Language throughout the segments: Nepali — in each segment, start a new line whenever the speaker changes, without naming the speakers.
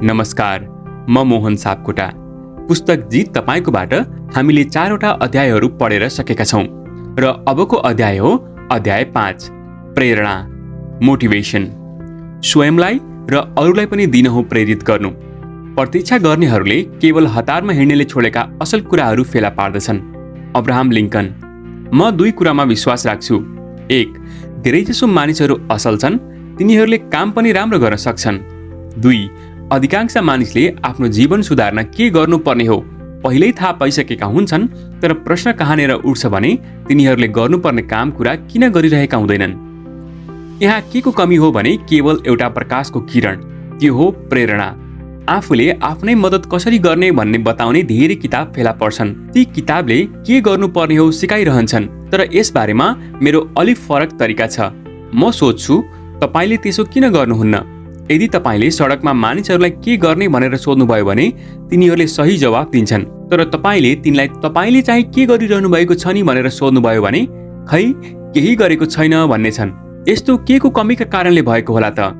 नमस्कार, म मोहन सापकोटा। पुस्तक जीत तपाईँकोबाट हामीले 4वटा अध्यायहरू पढेर सकेका छौँ र अबको अध्याय हो अध्याय 5, प्रेरणा, मोटिभेसन। स्वयंलाई र अरूलाई पनि दिनहुँ प्रेरित गर्नु। प्रतीक्षा गर्नेहरूले केवल हतारमा हिँड्नेले छोडेका असल कुराहरू फेला पार्दछन्। Abraham Lincoln. म 2 कुरामा विश्वास राख्छु। 1, धेरैजसो मानिसहरू असल छन्, तिनीहरूले काम पनि राम्रो गर्न सक्छन्। 2, अधिकांश मानिसले आफ्नो जीवन सुधार्न के गर्नुपर्ने हो पहिल्यै थाहा पाइसकेका हुन्छन्, तर प्रश्न कहाँनिर उठ्छ भने तिनीहरूले गर्नुपर्ने काम कुरा किन गरिरहेका हुँदैनन्। यहाँ के को कमी हो भने केवल एउटा प्रकाशको किरण, त्यो हो प्रेरणा। आफूले आफ्नै मद्दत कसरी गर्ने भन्ने बताउने धेरै किताब फेला पर्छन्। ती किताबले के गर्नुपर्ने हो सिकाइरहन्छन्, तर यसबारेमा मेरो अलिक फरक तरिका छ। म सोध्छु, तपाईँले त्यसो किन गर्नुहुन्न? यदि तपाईँले सडकमा मानिसहरूलाई के गर्ने भनेर सोध्नुभयो भने तिनीहरूले सही जवाब दिन्छन्, तर तपाईँले तिनलाई तपाईँले चाहिँ के गरिरहनु भएको छ नि भनेर सोध्नुभयो भने खै केही गरेको छैन भन्ने छन्। यस्तो के को कमीका कारणले भएको होला त?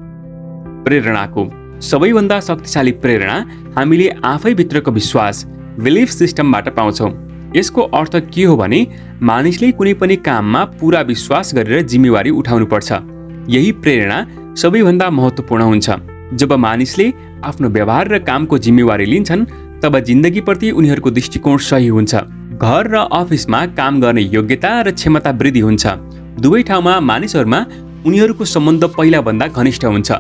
प्रेरणाको। सबैभन्दा शक्तिशाली प्रेरणा हामीले आफैभित्रको विश्वास, बिलिफ सिस्टमबाट पाउँछौँ। यसको अर्थ के हो भने मानिसले कुनै पनि काममा पूरा विश्वास गरेर जिम्मेवारी उठाउनुपर्छ। यही प्रेरणा सबैभन्दा महत्त्वपूर्ण हुन्छ। जब मानिसले आफ्नो व्यवहार र कामको जिम्मेवारी लिन्छन्, तब जिन्दगीप्रति उनीहरूको दृष्टिकोण सही हुन्छ। घर र अफिसमा काम गर्ने योग्यता र क्षमता वृद्धि हुन्छ। दुवै ठाउँमा मानिसहरूमा उनीहरूको सम्बन्ध पहिलाभन्दा घनिष्ठ हुन्छ।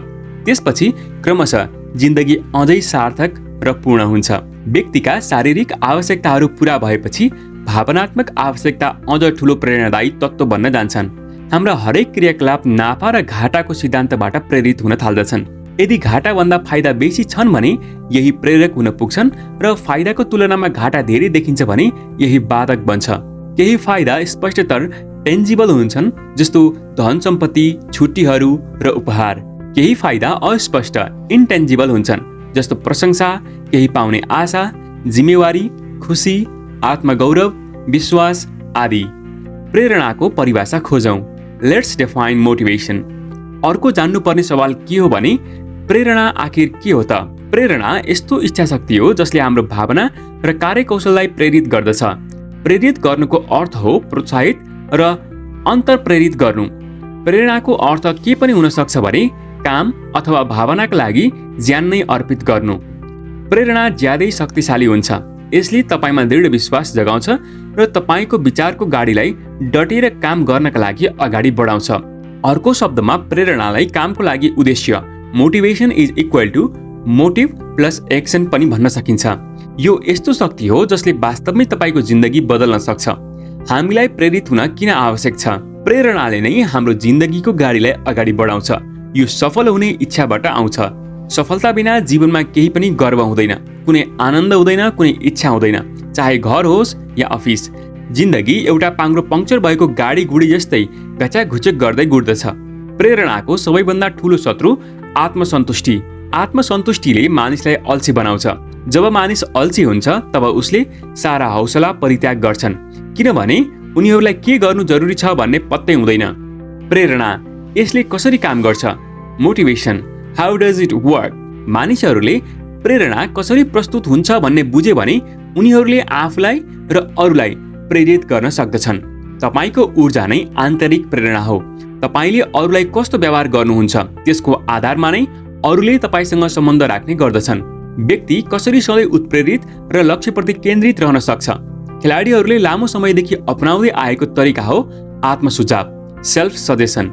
त्यसपछि क्रमशः जिन्दगी अझै सार्थक र पूर्ण हुन्छ। व्यक्तिका शारीरिक आवश्यकताहरू पूरा भएपछि भावनात्मक आवश्यकता अझ ठुलो प्रेरणादायी तत्त्व बन्न जान्छन्। हाम्रा हरेक क्रियाकलाप नाफा र घाटाको सिद्धान्तबाट प्रेरित हुन थाल्दछन्। यदि घाटाभन्दा फाइदा बेसी छन् भने यही प्रेरक हुन पुग्छन् र फाइदाको तुलनामा घाटा धेरै देखिन्छ भने यही बाधक बन्छ। केही फाइदा स्पष्टतर टेन्जिबल हुन्छन्, जस्तो धन सम्पत्ति, छुट्टीहरू र उपहार। केही फाइदा अस्पष्ट इन्टेन्जिबल हुन्छन्, जस्तो प्रशंसा, केही पाउने आशा, जिम्मेवारी, खुसी, आत्मगौरव, विश्वास आदि। प्रेरणाको परिभाषा खोजौँ। Let's define motivation. अर्को जान्नुपर्ने सवाल के हो भने प्रेरणा आखिर के हो त? प्रेरणा यस्तो इच्छाशक्ति हो जसले हाम्रो भावना र कार्यकौशललाई प्रेरित गर्दछ। प्रेरित गर्नुको अर्थ हो प्रोत्साहित र अन्तर्प्रेरित गर्नु। प्रेरणाको अर्थ के पनि हुन सक्छ भने काम अथवा भावनाका लागि ज्यान नै अर्पित गर्नु। प्रेरणा ज्यादै शक्तिशाली हुन्छ। यसले तपाईँमा दृढ विश्वास जगाउँछ र तपाईँको विचारको गाडीलाई डटेर काम गर्नका लागि अगाडि बढाउँछ। अर्को शब्दमा प्रेरणालाई कामको लागि उद्देश्य, motivation is equal to motive plus action पनि भन्न सकिन्छ। यो यस्तो शक्ति हो जसले वास्तवमै तपाईँको जिन्दगी बदल्न सक्छ। हामीलाई प्रेरित हुन किन आवश्यक छ? प्रेरणाले नै हाम्रो जिन्दगीको गाडीलाई अगाडि बढाउँछ। यो सफल हुने इच्छाबाट आउँछ। सफलता बिना जीवनमा केही पनि गर्व हुँदैन, कुनै आनन्द हुँदैन, कुनै इच्छा हुँदैन, चाहे घर होस् या अफिस। जिन्दगी एउटा पाङ्रो पङ्क्चर भएको गाडी गुडी जस्तै घचाघुचक गर्दै गुड्दछ। प्रेरणाको सबैभन्दा ठुलो शत्रु आत्मसन्तुष्टि। आत्मसन्तुष्टिले मानिसलाई अल्छी बनाउँछ। जब मानिस अल्छी हुन्छ तब उसले सारा हौसला परित्याग गर्छन्, किनभने उनीहरूलाई के गर्नु जरुरी छ भन्ने पत्तै हुँदैन। प्रेरणा, यसले कसरी काम गर्छ? Motivation, how does it work? मानिसहरूले प्रेरणा कसरी प्रस्तुत हुन्छ भन्ने बुझे भने उनीहरूले आफूलाई र अरूलाई प्रेरित गर्न सक्दछन्। तपाईँको ऊर्जा नै आन्तरिक प्रेरणा हो। तपाईँले अरूलाई कस्तो व्यवहार गर्नुहुन्छ त्यसको आधारमा नै अरूले तपाईँसँग सम्बन्ध राख्ने गर्दछन्। व्यक्ति कसरी सधैँ उत्प्रेरित र लक्ष्यप्रति केन्द्रित रहन सक्छ? खेलाडीहरूले लामो समयदेखि अपनाउँदै आएको तरिका हो आत्मसुझाव, सेल्फ सजेसन।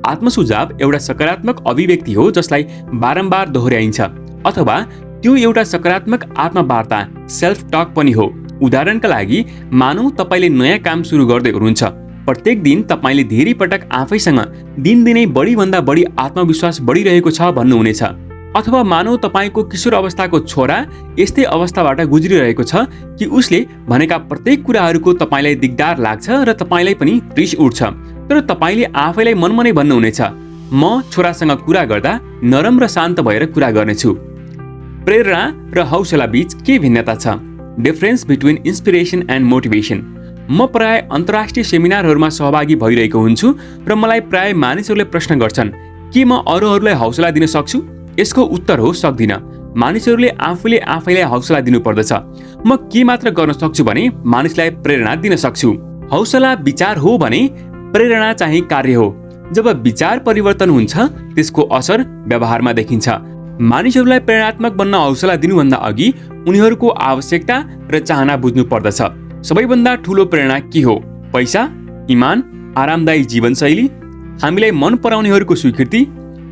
आत्मसुझाव एउटा सकारात्मक अभिव्यक्ति हो जसलाई बारम्बार दोहोऱ्याइन्छ, अथवा त्यो एउटा सकारात्मक आत्मवार्ता, सेल्फ टक पनि हो। उदाहरणका लागि, मानौ तपाईँले नयाँ काम सुरु गर्दै हुनुहुन्छ। प्रत्येक दिन तपाईँले धेरै पटक आफैसँग दिनदिनै बढीभन्दा बढी आत्मविश्वास बढिरहेको छ भन्नुहुनेछ। अथवा मानौ तपाईँको किशोर अवस्थाको छोरा यस्तै अवस्थाबाट गुज्रिरहेको छ कि उसले भनेका प्रत्येक कुराहरूको तपाईँलाई दिगदार लाग्छ र तपाईँलाई पनि रिस उठ्छ, तर तपाईँले आफैलाई मनमा नै भन्नुहुनेछ, म छोरासँग कुरा गर्दा नरम र शान्त भएर कुरा गर्नेछु। प्रेरणा र हौसला बीच के भिन्नता छ? Difference between inspiration and motivation. म प्राय अन्तर्राष्ट्रिय सेमिनारहरूमा सहभागी भइरहेको हुन्छु र मलाई प्राय मानिसहरूले प्रश्न गर्छन्, के म अरूहरूलाई हौसला दिन सक्छु? यसको उत्तर हो सक्दिन। मानिसहरूले आफूले आफैलाई हौसला दिनुपर्दछ। म के मात्र गर्न सक्छु भने मानिसलाई प्रेरणा दिन सक्छु। हौसला विचार हो भने प्रेरणा चाहिँ कार्य हो। जब विचार परिवर्तन हुन्छ त्यसको असर व्यवहारमा देखिन्छ। मानिसहरूलाई प्रेरणात्मक बन्न हौसला दिनुभन्दा अघि उनीहरूको आवश्यकता र चाहना बुझ्नु पर्दछ। सबैभन्दा ठूलो प्रेरणा के हो? पैसा, इमान, आरामदायी जीवनशैली, हामीलाई मन पराउनेहरूको स्वीकृति,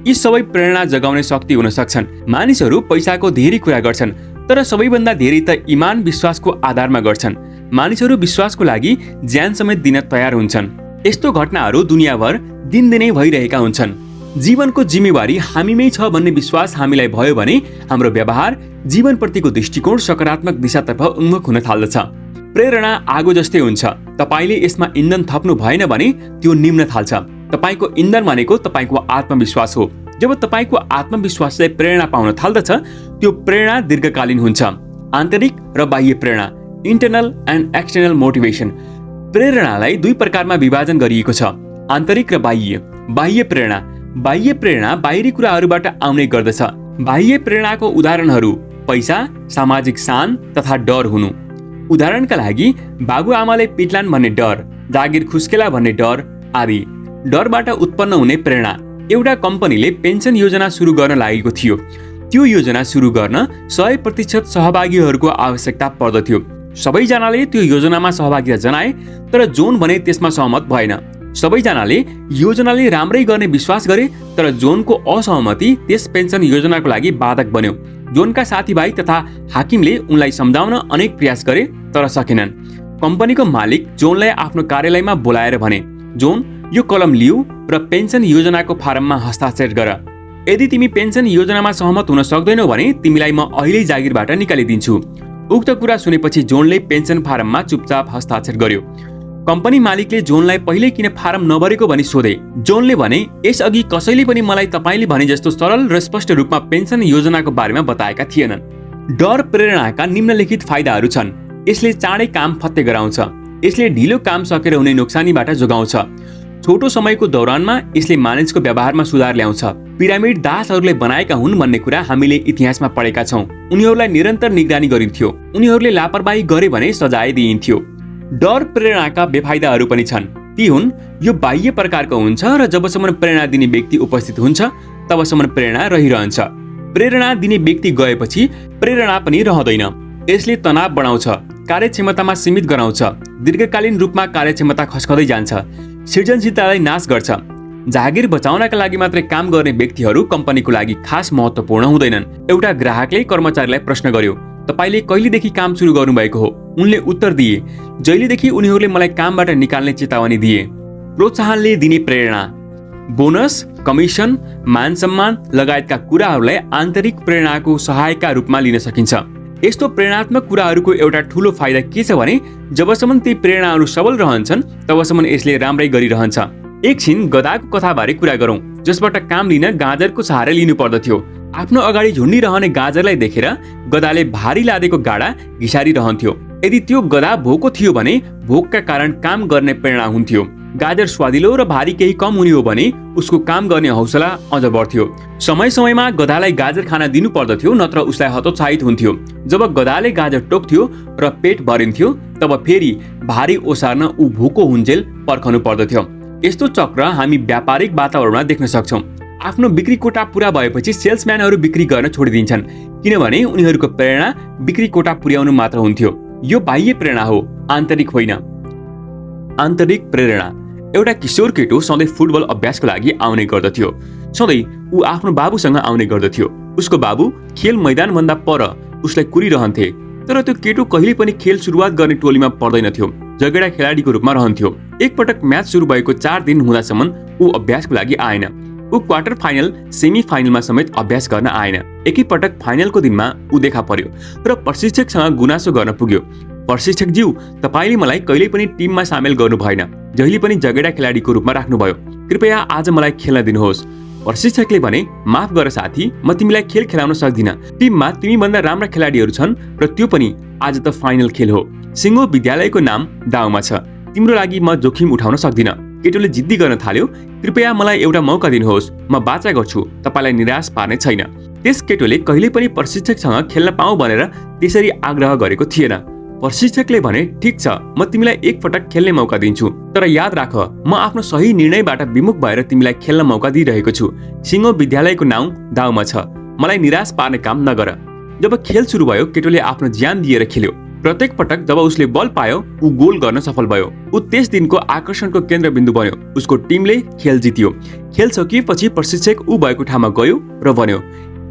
यी सबै प्रेरणा जगाउने शक्ति हुन सक्छन्। मानिसहरू पैसाको धेरै कुरा गर्छन्, तर सबैभन्दा धेरै त इमान विश्वासको आधारमा गर्छन्। मानिसहरू विश्वासको लागि ज्यान समेत दिन तयार हुन्छन्। यस्तो घटनाहरू दुनियाँभर दिनदिनै भइरहेका हुन्छन्। जीवनको जिम्मेवारी हामीमै छ भन्ने विश्वास हामीलाई भयो भने हाम्रो व्यवहार, जीवनप्रतिको दृष्टिकोण सकारात्मक दिशातर्फ उन्मुख हुन थाल्दछ। प्रेरणा आगो जस्तै हुन्छ। तपाईले यसमा इन्धन थप्नु भएन भने त्यो निम्न थाल्छ। तपाईको इन्धन भनेको तपाईको आत्मविश्वास हो। जब तपाईको आत्मविश्वासले प्रेरणा पाउन थाल्दछ, त्यो प्रेरणा दीर्घकालीन हुन्छ। आन्तरिक र बाह्य प्रेरणा, इन्टरनल एन्ड एक्सटर्नल मोटिभेसन। प्रेरणालाई दुई प्रकारमा विभाजन गरिएको छ, आन्तरिक र बाह्य। बाह्य प्रेरणा, बाह्य प्रेरणा बाहिरी कुराहरूबाट आउने गर्दछ। बाह्य प्रेरणाको उदाहरणहरू पैसा, सामाजिक सान तथा डर हुनु। उदाहरणका लागि बाबुआमाले पिट्लान् भन्ने डर, जागिर खुस्केला भन्ने डर आदि। डरबाट उत्पन्न हुने प्रेरणा। एउटा कम्पनीले पेन्सन योजना सुरु गर्न लागेको थियो। त्यो योजना सुरु गर्न 100% सहभागीहरूको आवश्यकता पर्दथ्यो। सबैजनाले त्यो योजनामा सहभागिता जनाए, तर जोन भने त्यसमा सहमत भएन। सबैजनाले योजनाले राम्रै गर्ने विश्वास गरे, तर जोनको असहमति त्यस पेन्सन योजनाको लागि बाधक बन्यो। जोनका साथीभाइ तथा हाकिमले उनलाई सम्झाउन अनेक प्रयास गरे, तर सकेनन्। कम्पनीको मालिक जोनलाई आफ्नो कार्यालयमा बोलाएर भने, जोन, यो कलम लिऊ र पेन्सन योजनाको फारममा हस्ताक्षर गर। यदि तिमी पेन्सन योजनामा सहमत हुन सक्दैनौ भने तिमीलाई म अहिले जागिरबाट निकालिदिन्छु। उक्त कुरा सुनेपछि जोनले पेन्सन फारममा चुपचाप हस्ताक्षर गर्यो। कम्पनी मालिकले जोनलाई पहिले किन फारम नभरेको भनी सोधे। जोनले भने, यसअघि कसैले पनि मलाई तपाईले भने जस्तो सरल र स्पष्ट रूपमा पेन्सन योजनाको बारेमा बताएका थिएनन्। डर प्रेरणाका निम्नलिखित फाइदाहरू छन्। यसले चाँडै काम फत्ते गराउँछ। यसले ढिलो काम सकेर हुने नोक्सानीबाट जोगाउँछ। छोटो समयको दौरानमा यसले मानिसको व्यवहारमा सुधार ल्याउँछ। पिरामिड दासहरूले बनाएका हुन् भन्ने कुरा हामीले इतिहासमा पढेका छौँ। उनीहरूलाई निरन्तर निगरानी गरिन्थ्यो। उनीहरूले लापरवाही गरे भने सजाय दिइन्थ्यो। डर प्रेरणाका बेफाइदाहरू पनि छन्। ती हुन्, यो बाह्य प्रकारको हुन्छ र जबसम्म प्रेरणा दिने व्यक्ति उपस्थित हुन्छ तबसम्म प्रेरणा रहिरहन्छ। प्रेरणा दिने व्यक्ति गएपछि प्रेरणा पनि रहँदैन। यसले तनाव बढाउँछ, कार्यक्षमतामा सीमित गराउँछ, दीर्घकालीन रूपमा कार्यक्षमता खस्कँदै जान्छ, सृजनशीलतालाई नाश गर्छ। जागिर बचाउनका लागि मात्रै काम गर्ने व्यक्तिहरू कम्पनीको लागि खास महत्त्वपूर्ण हुँदैनन्। एउटा ग्राहकले कर्मचारीलाई प्रश्न गर्यो, तपाईले कहिलेदेखि काम सुरु गर्नुभएको हो? उनले उत्तर दिए, जहिलेदेखि उनीहरूले मलाई कामबाट निकाल्ने चेतावनी दिए। प्रोत्साहनले दिने प्रेरणा। बोनस, कमिसन, मान सम्मान लगायतका कुराहरूलाई आन्तरिक प्रेरणाको सहायकका रूपमा लिन सकिन्छ। यस्तो प्रेरणात्मक कुराहरूको एउटा ठूलो फाइदा के छ भने जबसम्म ती प्रेरणाहरू सबल रहन्छन् तबसम्म यसले राम्रै गरिरहन्छ। एकछिन गधाको कथाबारे कुरा गरौँ, जसबाट काम लिन गाजरको सहारा लिनु पर्दथ्यो। आफ्नो अगाडि झुन्डिरहने गाजरलाई देखेर गधाले भारी लादेको गाडा घिसारिरहन्थ्यो। यदि त्यो गधा भोको थियो भने भोकका कारण काम गर्ने प्रेरणा हुन्थ्यो। गाजर स्वादिलो र भारी केही कम हुने हो भने उसको काम गर्ने हौसला अझ बढ्थ्यो। समय समयमा गधालाई गाजर खान दिनु पर्दथ्यो, नत्र उसलाई हतोत्साहित हुन्थ्यो। जब गधाले गाजर टोक्थ्यो र पेट भरिन्थ्यो तब फेरि भारी ओसार्न ऊ भोको हुन्जेल पर्खनु पर्दथ्यो। यस्तो चक्र हामी व्यापारिक वातावरणमा देख्न सक्छौँ। आफ्नो बिक्री कोटा पूरा भएपछि सेल्सम्यानहरू बिक्री गर्न छोडिदिन्छन्, किनभने उनीहरूको प्रेरणा बिक्री कोटा पुर्याउनु मात्र हुन्थ्यो। यो बाह्य प्रेरणा हो, आन्तरिक होइन। आन्तरिक प्रेरणा। एउटा किशोर केटो सधैँ फुटबल अभ्यासको लागि आउने गर्दथ्यो। सधैँ ऊ आफ्नो बाबुसँग आउने गर्दथ्यो। उसको बाबु खेल मैदानभन्दा पर उसलाई कुरिरहन्थे, तर त्यो केटो कहिले पनि खेल सुरुवात गर्ने टोलीमा पर्दैनथ्यो। झगडा खेलाडीको रूपमा रहन्थ्यो। एकपटक म्याच सुरु भएको 4 दिन हुँदासम्म ऊ अभ्यासको लागि आएन। ऊ क्वार्टर फाइनल, सेमी फाइनलमा समेत अभ्यास गर्न आएन। एकैपटक फाइनलको दिनमा ऊ देखा पर्यो र प्रशिक्षकसँग गुनासो गर्न पुग्यो। प्रशिक्षकज्यू, तपाईले मलाई कहिल्यै पनि टिममा सामेल गर्नु भएन, जहिले पनि झगडा खेलाडीको रूपमा राख्नुभयो। कृपया आज मलाई खेल्न दिनुहोस्। प्रशिक्षकले भने, माफ गर साथी, म तिमीलाई खेल खेलाउन सक्दिन। टिममा तिमीभन्दा राम्रा खेलाडीहरू छन् र त्यो पनि आज त फाइनल खेल हो। सिङ्गो विद्यालयको नाम दाउमा छ। तिम्रो लागि म जोखिम उठाउन सक्दिन। केटोले जिद्दी गर्न थाल्यो, कृपया मलाई एउटा मौका दिनुहोस्, म बाचा गर्छु, तपाईलाई निराश पार्ने छैन। त्यस केटोले कहिले पनि प्रशिक्षकसँग खेल्न पाऊँ भनेर त्यसरी आग्रह गरेको थिएन। प्रशिक्षकले भने, ठिक छ, म तिमीलाई एकपटक खेल्ने मौका दिन्छु, तर याद राख, म आफ्नो सही निर्णयबाट विमुख भएर तिमीलाई खेल्न मौका दिइरहेको छु। सिङ्गो विद्यालयको नाउँ दाउमा छ, मलाई निराश पार्ने काम नगर। जब खेल सुरु भयो, केटोले आफ्नो ज्यान दिएर खेल्यो। प्रत्येक पटक जब उसले बल पायो, ऊ गोल गर्न सफल भयो। ऊ त्यस दिनको आकर्षणको केन्द्रबिन्दु बन्यो। उसको टिमले खेल जित्यो। खेल सकिएपछि प्रशिक्षक ऊ भएको ठाउँमा गयो र भन्यो,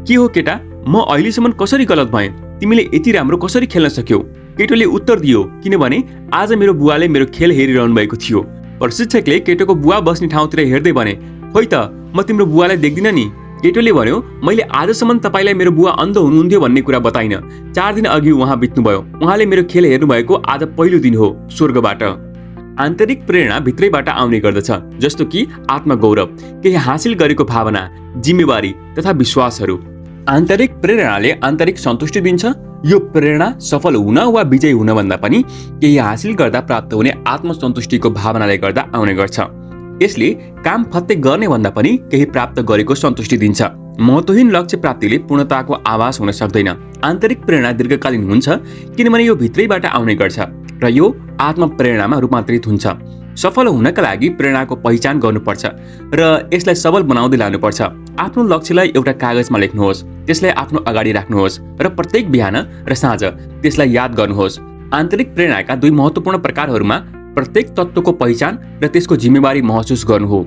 के हो केटा, म अहिलेसम्म कसरी गलत भएँ? तिमीले यति राम्रो कसरी खेल्न सक्यौ? केटोले उत्तर दियो, किनभने आज मेरो बुवाले मेरो खेल हेरिरहनु भएको थियो। प्रशिक्षकले केटोको बुवा बस्ने ठाउँतिर हेर्दै भने, खोइ त, म तिम्रो बुवालाई देख्दिनँ नि। केटोले भन्यो, मैले आजसम्म तपाईँलाई मेरो बुवा अन्ध हुनुहुन्थ्यो भन्ने कुरा बताइन। 4 दिन अघि उहाँ बित्नुभयो। उहाँले मेरो खेल हेर्नुभएको आज पहिलो दिन हो स्वर्गबाट। आन्तरिक प्रेरणा भित्रैबाट आउने गर्दछ, जस्तो कि आत्मगौरव, केही हासिल गरेको भावना, जिम्मेवारी तथा विश्वासहरू। आन्तरिक प्रेरणाले आन्तरिक सन्तुष्टि दिन्छ। यो प्रेरणा सफल हुन वा विजयी हुनभन्दा पनि केही हासिल गर्दा प्राप्त हुने आत्मसन्तुष्टिको भावनाले गर्दा आउने गर्छ। यसले काम फत्ते गर्ने भन्दा पनि केही प्राप्त गरेको सन्तुष्टि दिन्छ। महत्त्वहीन लक्ष्य प्राप्तिले पूर्णताको आभास हुन सक्दैन। आन्तरिक प्रेरणा दीर्घकालीन हुन्छ, किनभने यो भित्रैबाट आउने गर्छ र यो आत्मप्रेरणामा रूपान्तरित हुन्छ। सफल हुनका लागि प्रेरणाको पहिचान गर्नुपर्छ र यसलाई सबल बनाउँदै लानुपर्छ। आफ्नो लक्ष्यलाई एउटा कागजमा लेख्नुहोस्, त्यसलाई आफ्नो अगाडि राख्नुहोस् र प्रत्येक बिहान र साँझ त्यसलाई याद गर्नुहोस्। आन्तरिक प्रेरणाका 2 महत्त्वपूर्ण प्रकारहरूमा प्रत्येक तत्त्वको पहिचान र त्यसको जिम्मेवारी महसुस गर्नु हो।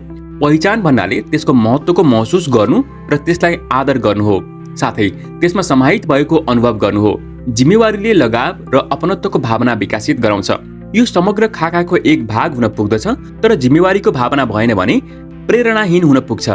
पहिचान भन्नाले त्यसको महत्त्वको महसुस गर्नु र त्यसलाई आदर गर्नु हो, साथै त्यसमा समाहित भएको अनुभव गर्नु हो। जिम्मेवारीले लगाव र अपनत्वको भावना विकसित गराउँछ। यो समग्र खाकाको एक भाग हुन पुग्दछ, तर जिम्मेवारीको भावना भएन भने प्रेरणाहीन हुन पुग्छ।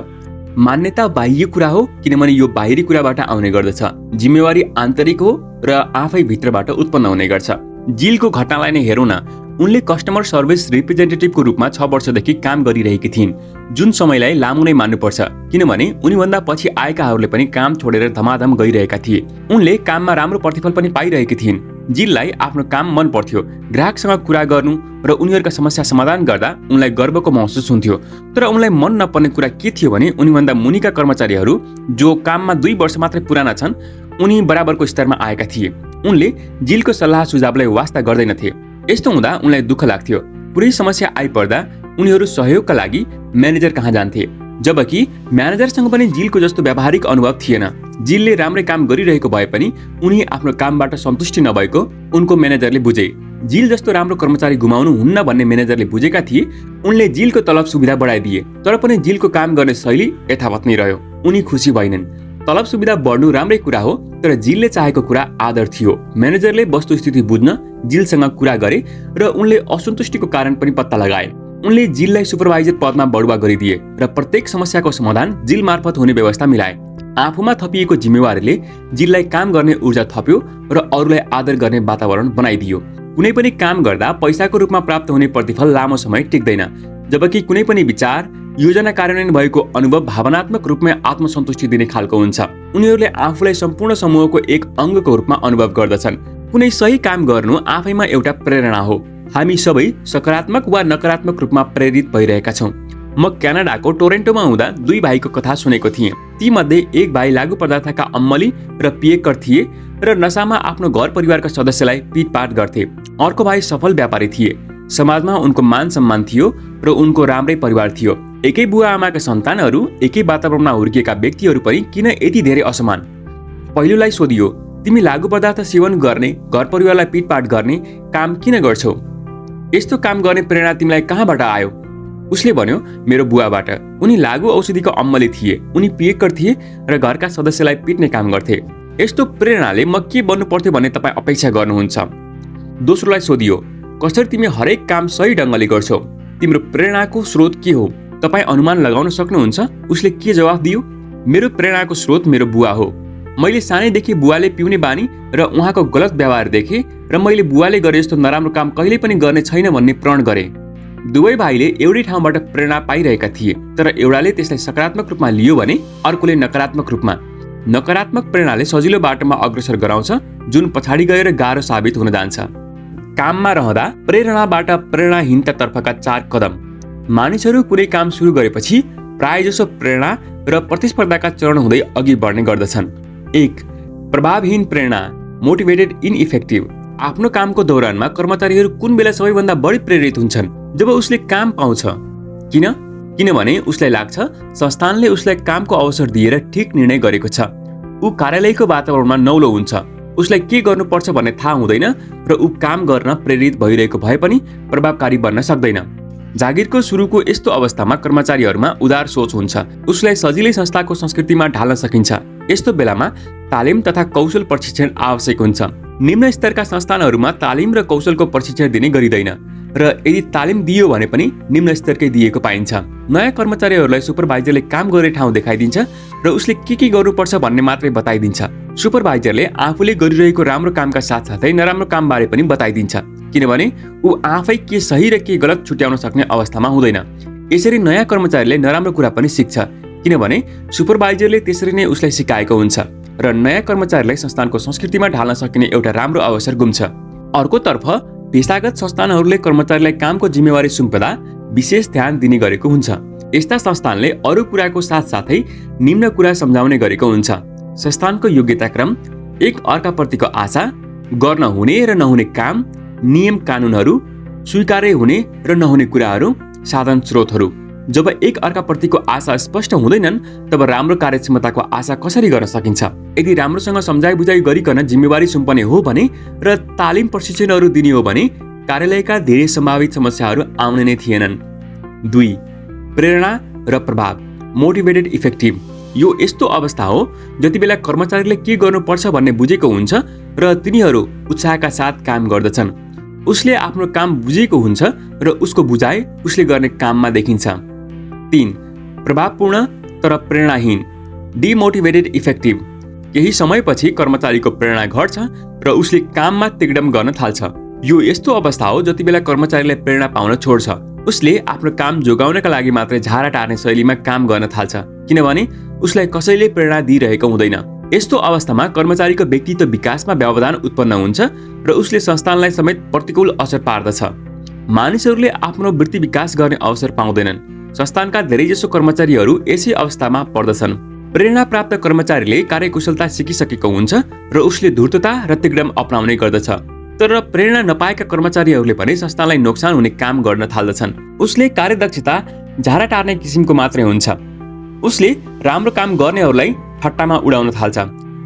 मान्यता बाह्य कुरा हो, किनभने यो बाहिरी कुराबाट आउने गर्दछ। जिम्मेवारी आन्तरिक हो र आफै भित्रबाट उत्पन्न हुने गर्छ। जिलको घटनालाई नै हेरौँ न। उनले कस्टमर सर्भिस रिप्रेजेन्टेटिभको रूपमा 6 वर्षदेखि काम गरिरहेकी थिइन्, जुन समयलाई लामो नै मान्नुपर्छ, किनभने उनीभन्दा पछि आएकाहरूले पनि काम छोडेर धमाधम गइरहेका थिए। उनले काममा राम्रो प्रतिफल पनि पाइरहेकी थिइन्। जिललाई आफ्नो काम मन पर्थ्यो। ग्राहकसँग कुरा गर्नु र उनीहरूका समस्या समाधान गर्दा उनलाई गर्वको महसुस हुन्थ्यो। तर उनलाई मन नपर्ने कुरा के थियो भने उनीभन्दा मुनिका कर्मचारीहरू जो काममा 2 वर्ष मात्रै पुराना छन्, उनी बराबरको स्तरमा आएका थिए। उनले जिलको सल्लाह सुझावलाई वास्ता गर्दैनथे। यस्तो हुँदा उनलाई दुःख लाग्थ्यो। कुनै समस्या आइपर्दा उनीहरू सहयोगका लागि म्यानेजर कहाँ जान्थे, जबकि म्यानेजरसँग पनि जिलको जस्तो व्यावहारिक अनुभव थिएन। जिलले राम्रै काम गरिरहेको भए पनि उनी आफ्नो कामबाट सन्तुष्टि नभएको उनको म्यानेजरले बुझे। जिल जस्तो राम्रो कर्मचारी गुमाउनु हुन्न भन्ने म्यानेजरले बुझेका थिए। उनले जिलको तलब सुविधा बढाइदिए, तर पनि जिलको काम गर्ने शैली यथावत नै रह्यो। उनी खुसी भएनन्। तलब सुविधा बढ्नु राम्रै कुरा हो, तर जिलले चाहेको कुरा आदर थियो। म्यानेजरले वस्तुस्थिति बुझ्न जिलसँग कुरा गरे र उनले असन्तुष्टिको कारण पनि पत्ता लगाए। उनले जिललाई सुपरभाइजर पदमा बढुवा गरिदिए र प्रत्येक समस्याको समाधान जिल मार्फत हुने व्यवस्था मिलाए। आफूमा थपिएको जिम्मेवारीले जिललाई काम गर्ने ऊर्जा थप्यो र अरूलाई आदर गर्ने वातावरण बनाइदियो। कुनै पनि काम गर्दा पैसाको रूपमा प्राप्त हुने प्रतिफल लामो समय टिक्दैन, जबकि कुनै पनि विचार, योजना कार्यान्वयन भएको अनुभव भावनात्मक रूपमा आत्मसन्तुष्टि दिने खालको हुन्छ। उनीहरूले आफूलाई सम्पूर्ण समूहको एक अङ्गको रूपमा अनुभव गर्दछन्। कुनै सही काम गर्नु आफैमा एउटा प्रेरणा हो। हामी सबै सकारात्मक वा नकारात्मक रूपमा प्रेरित भइरहेका छौँ। म क्यानाडाको टोरेन्टोमा हुँदा 2 भाइको कथा सुनेको थिएँ। तीमध्ये एक भाइ लागु पदार्थका अम्मली र पिएकर थिए र नसामा आफ्नो घर परिवारका सदस्यलाई पिटपाट गर्थे। अर्को भाइ सफल व्यापारी थिए। समाजमा उनको मान सम्मान थियो र उनको राम्रै परिवार थियो। एकै बुवा आमाका सन्तानहरू, एकै वातावरणमा हुर्किएका व्यक्तिहरू पनि किन यति धेरै असमान? पहिलोलाई सोधियो, तिमी लागु पदार्थ सेवन गर्ने, घर परिवारलाई पिटपाट गर्ने काम किन गर्छौ? यस्तो काम गर्ने प्रेरणा तिमीलाई कहाँबाट आयो? उसले भन्यो, मेरो बुवाबाट। उनी लागु औषधिको अम्मली थिए। उनी पिएकर थिए र घरका सदस्यलाई पिट्ने काम गर्थे। यस्तो प्रेरणाले म के बन्नु पर्थ्यो भन्ने तपाईँ अपेक्षा गर्नुहुन्छ? दोस्रोलाई सोधियो, कसरी तिमी हरेक काम सही ढङ्गले गर्छौ? तिम्रो प्रेरणाको स्रोत के हो? तपाईँ अनुमान लगाउन सक्नुहुन्छ? उसले के जवाफ दियो? मेरो प्रेरणाको स्रोत मेरो बुवा हो। मैले सानैदेखि बुवाले पिउने बानी र उहाँको गलत व्यवहार देखेँ र मैले बुवाले गरे जस्तो नराम्रो काम कहिले पनि गर्ने छैन भन्ने प्रण गरेँ। दुवै भाइले एउटै ठाउँबाट प्रेरणा पाइरहेका थिए, तर एउटाले त्यसलाई सकारात्मक रूपमा लियो भने अर्कोले नकारात्मक रूपमा। नकारात्मक प्रेरणाले सजिलो बाटोमा अग्रसर गराउँछ, जुन पछाडि गएर गाह्रो साबित हुन जान्छ। काममा रहँदा प्रेरणाबाट प्रेरणाहीनतातर्फका 4 कदम। मानिसहरू कुनै काम सुरु गरेपछि प्रायजसो प्रेरणा र प्रतिस्पर्धाका चरण हुँदै अघि बढ्ने गर्दछन्। 1. प्रभावहीन प्रेरणा, मोटिभेटेड इनइफेक्टिभ। आफ्नो कामको दौरानमा कर्मचारीहरू कुन बेला सबैभन्दा बढी प्रेरित हुन्छन्? जब उसले काम पाउँछ। किनभने उसलाई लाग्छ संस्थानले उसलाई कामको अवसर दिएर ठिक निर्णय गरेको छ। ऊ कार्यालयको वातावरणमा नौलो हुन्छ, उसलाई के गर्नुपर्छ भन्ने थाहा हुँदैन र ऊ काम गर्न प्रेरित भइरहेको भए पनि प्रभावकारी बन्न सक्दैन। जागिरको सुरुको यस्तो अवस्थामा कर्मचारीहरूमा उदार सोच हुन्छ, उसलाई सजिलै संस्थाको संस्कृतिमा ढाल्न सकिन्छ। यस्तो बेलामा तालिम तथा कौशल प्रशिक्षण आवश्यक हुन्छ। निम्न स्तरका संस्थानहरूमा तालिम र कौशलको प्रशिक्षण दिने गरिँदैन र यदि तालिम दियो भने पनि निम्न स्तरकै दिएको पाइन्छ। नयाँ कर्मचारीहरूलाई सुपरभाइजरले काम गर्ने ठाउँ देखाइदिन्छ र उसले के गर्नुपर्छ भन्ने मात्रै बताइदिन्छ। सुपरभाइजरले आफूले गरिरहेको राम्रो कामका साथसाथै नराम्रो कामबारे पनि बताइदिन्छ, किनभने ऊ आफै के सही र के गलत छुट्याउन सक्ने अवस्थामा हुँदैन। यसरी नयाँ कर्मचारीले नराम्रो कुरा पनि सिक्छ, किनभने सुपरभाइजरले त्यसरी नै उसलाई सिकाएको हुन्छ र नयाँ कर्मचारीलाई संस्थानको संस्कृतिमा ढाल्न सकिने एउटा राम्रो अवसर गुम्छ। अर्कोतर्फ पेशागत संस्थानहरूले कर्मचारीलाई कामको जिम्मेवारी सुम्पदा विशेष ध्यान दिने गरेको हुन्छ। यस्ता संस्थानले अरू कुराको साथसाथै निम्न कुरा सम्झाउने गरेको हुन्छ। संस्थानको योग्यताक्रम, एक अर्काप्रतिको आशा, गर्न हुने र नहुने काम, नियम कानुनहरू, स्वीकार्य हुने र नहुने कुराहरू, साधन स्रोतहरू। जब एक अर्काप्रतिको आशा स्पष्ट हुँदैनन् तब राम्रो कार्यक्षमताको आशा कसरी गर्न सकिन्छ? यदि राम्रोसँग सम्झाइ बुझाइ गरिकन जिम्मेवारी सुम्पने हो भने र तालिम प्रशिक्षणहरू दिने हो भने कार्यालयका धेरै सम्भावित समस्याहरू आउने नै थिएनन्। 2. प्रेरणा र प्रभाव, मोटिभेटेड इफेक्टिभ। यो यस्तो अवस्था हो जति बेला कर्मचारीले के गर्नुपर्छ भन्ने बुझेको हुन्छ र तिनीहरू उत्साहका साथ काम गर्दछन्। उसले आफ्नो काम बुझेको हुन्छ र उसको बुझाइ उसले गर्ने काममा देखिन्छ। 3. प्रभावपूर्ण तर प्रेरणाहीन, डिमोटिभेटेड इफेक्टिभ। केही समयपछि कर्मचारीको प्रेरणा घट्छ र उसले काममा तिगडम गर्न थाल्छ। यो यस्तो अवस्था हो जति बेला कर्मचारीले प्रेरणा पाउन छोड्छ। उसले आफ्नो काम जोगाउनका लागि मात्रै झारा टार्ने शैलीमा काम गर्न थाल्छ, किनभने उसलाई कसैले प्रेरणा दिइरहेको हुँदैन। यस्तो अवस्थामा कर्मचारीको व्यक्तित्व विकासमा व्यवधान उत्पन्न हुन्छ र उसले संस्थानलाई समेत प्रतिकूल असर पार्दछ। मानिसहरूले आफ्नो वृत्ति विकास गर्ने अवसर पाउँदैनन्। संस्थानका धेरैजसो कर्मचारीहरू यसै अवस्थामा पर्दछन्। प्रेरणा प्राप्त कर्मचारीले कार्यकुशलता सिकिसकेको हुन्छ र उसले धूर्तता र तिगडम अपनाउने गर्दछ। तर प्रेरणा नपाएका कर्मचारीहरूले पनि संस्थानलाई नोक्सान हुने काम गर्न थाल्दछन्। उसले कार्यदक्षता झारा टार्ने किसिमको मात्रै हुन्छ। उसले राम्रो काम गर्नेहरूलाई ठट्टामा उडाउन थाल्छ।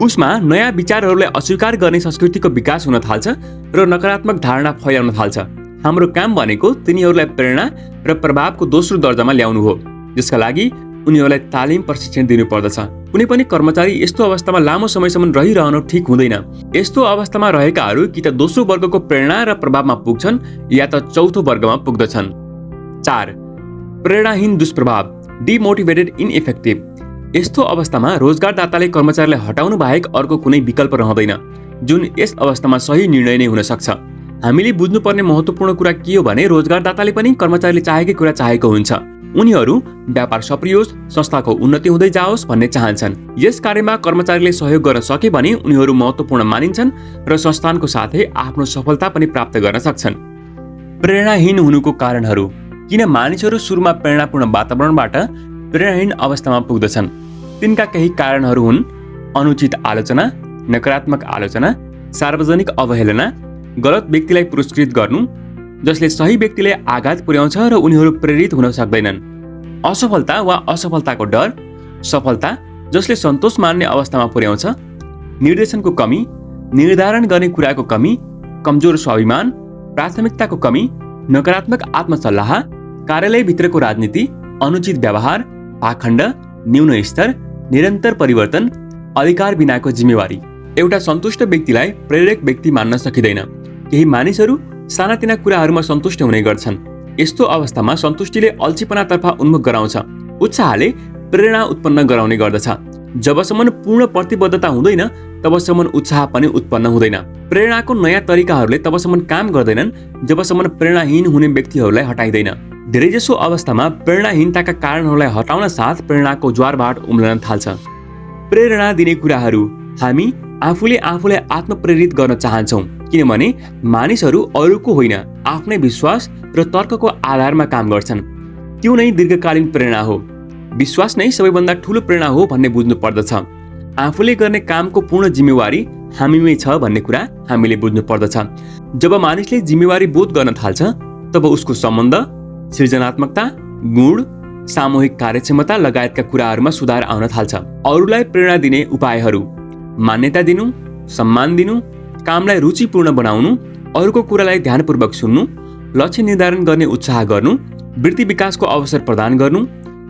उसमा नयाँ विचारहरूलाई अस्वीकार गर्ने संस्कृतिको विकास हुन थाल्छ र नकारात्मक धारणा फैलाउन थाल्छ। हाम्रो काम भनेको तिनीहरूलाई प्रेरणा र प्रभावको दोस्रो दर्जामा ल्याउनु हो, जसका लागि उनीहरूलाई तालिम प्रशिक्षण दिनुपर्दछ। कुनै पनि कर्मचारी यस्तो अवस्थामा लामो समयसम्म रहिरहनु ठिक हुँदैन। यस्तो अवस्थामा रहेकाहरू कि त दोस्रो वर्गको प्रेरणा र प्रभावमा पुग्छन् या त चौथो वर्गमा पुग्दछन्। 4. प्रेरणाहीन दुष्प्रभाव, डिमोटिभेटेड इनइफेक्टिभ। यस्तो अवस्थामा रोजगारदाताले कर्मचारीलाई हटाउनु बाहेक अर्को कुनै विकल्प रहँदैन, जुन यस अवस्थामा सही निर्णय नै हुन सक्छ। हामीले बुझ्नुपर्ने महत्त्वपूर्ण कुरा के हो भने रोजगारदाताले पनि कर्मचारीले चाहेकै कुरा चाहेको हुन्छ। उनीहरू व्यापार सप्रियोस्, संस्थाको उन्नति हुँदै जाओस् भन्ने चाहन्छन्। यस कार्यमा कर्मचारीले सहयोग गर्न सके भने उनीहरू महत्त्वपूर्ण मानिन्छन् र संस्थानको साथै आफ्नो सफलता पनि प्राप्त गर्न सक्छन्। प्रेरणाहीन हुनुको कारणहरू। किन मानिसहरू सुरुमा प्रेरणापूर्ण वातावरणबाट प्रेरणाहीन अवस्थामा पुग्दछन्? तिनका केही कारणहरू हुन्: अनुचित आलोचना, नकारात्मक आलोचना, सार्वजनिक अवहेलना, गलत व्यक्तिलाई पुरस्कृत गर्नु जसले सही व्यक्तिलाई आघात पुर्याउँछ र उनीहरू प्रेरित हुन सक्दैनन्, असफलता वा असफलताको डर, सफलता जसले सन्तोष मान्ने अवस्थामा पुर्याउँछ, निर्देशनको कमी, निर्धारण गर्ने कुराको कमी, कमजोर स्वाभिमान, प्राथमिकताको कमी, नकारात्मक आत्मसल्लाह, कार्यालयभित्रको राजनीति, अनुचित व्यवहार, पाखण्ड, न्यून स्तर, निरन्तर परिवर्तन, अधिकार बिनाको जिम्मेवारी। एउटा सन्तुष्ट व्यक्तिलाई प्रेरक व्यक्ति मान्न सकिँदैन। केही मानिसहरू सानातिना कुराहरूमा सन्तुष्ट हुने गर्छन्। यस्तो अवस्थामा सन्तुष्टिले अल्छीपनातर्फ उन्मुख गराउँछ। उत्साहले प्रेरणा उत्पन्न गराउने गर्दछ। जबसम्म पूर्ण प्रतिबद्धता हुँदैन तबसम्म उत्साह पनि उत्पन्न हुँदैन। प्रेरणाको नयाँ तरिकाहरूले तबसम्म काम गर्दैनन् जबसम्म प्रेरणाहीन हुने व्यक्तिहरूलाई हटाइँदैन। धेरैजसो अवस्थामा प्रेरणाहीनताका कारणहरूलाई हटाउन साथ प्रेरणाको ज्वारभाट उम्लन थाल्छ। प्रेरणा दिने कुराहरू। हामी आफूले आफूलाई आत्मप्रेरित गर्न चाहन्छौँ, किनभने मानिसहरू अरूको होइन आफ्नै विश्वास र तर्कको आधारमा काम गर्छन्। त्यो नै दीर्घकालीन प्रेरणा हो। विश्वास नै सबैभन्दा ठूलो प्रेरणा हो भन्ने बुझ्नु पर्दछ। आफूले गर्ने कामको पूर्ण जिम्मेवारी हामीमै छ भन्ने कुरा हामीले बुझ्नु पर्दछ। जब मानिसले जिम्मेवारी बोध गर्न थाल्छ तब उसको सम्बन्ध, सृजनात्मकता, गुण, सामूहिक कार्यक्षमता लगायतका कुराहरूमा सुधार आउन थाल्छ। अरूलाई प्रेरणा दिने उपायहरू: मान्यता दिनु, सम्मान दिनु, कामलाई रुचिपूर्ण बनाउनु, अरूको कुरालाई ध्यानपूर्वक सुन्नु, लक्ष्य निर्धारण गर्ने उत्साह गर्नु, वृत्ति विकासको अवसर प्रदान गर्नु,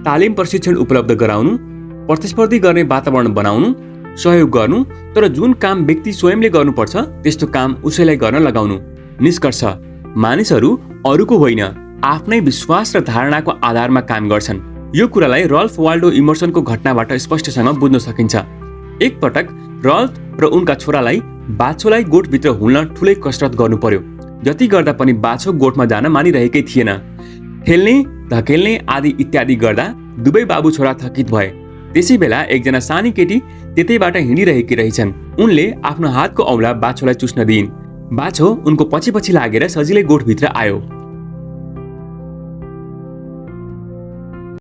तालिम प्रशिक्षण उपलब्ध गराउनु, प्रतिस्पर्धी गर्ने वातावरण बनाउनु, सहयोग गर्नु, तर जुन काम व्यक्ति स्वयंले गर्नुपर्छ त्यस्तो काम उसैलाई गर्न लगाउनु। निष्कर्ष: मानिसहरू अरूको होइन, आफ्नै विश्वास र धारणाको आधारमा काम गर्छन्। यो कुरालाई रल्फ वाल्डो इमर्सनको घटनाबाट स्पष्टसँग बुझ्न सकिन्छ। एक पटक रल्फ र उनका छोरालाई बाछोलाई गोठभित्र हुल्न ठुलै कसरत गर्नु पर्यो। जति गर्दा पनि बाछो गोठमा जान मानिरहेकै थिएन। ठेल्ने, धकेल्ने आदि इत्यादि गर्दा दुवै बाबु छोरा थकित भए। त्यसै बेला एकजना सानी केटी त्यतैबाट हिँडिरहेकी रहेछन्। उनले आफ्नो हातको औँला बाछोलाई चुस्न दिइन्। बाछो उनको पछि पछि लागेर सजिलै गोठभित्र आयो।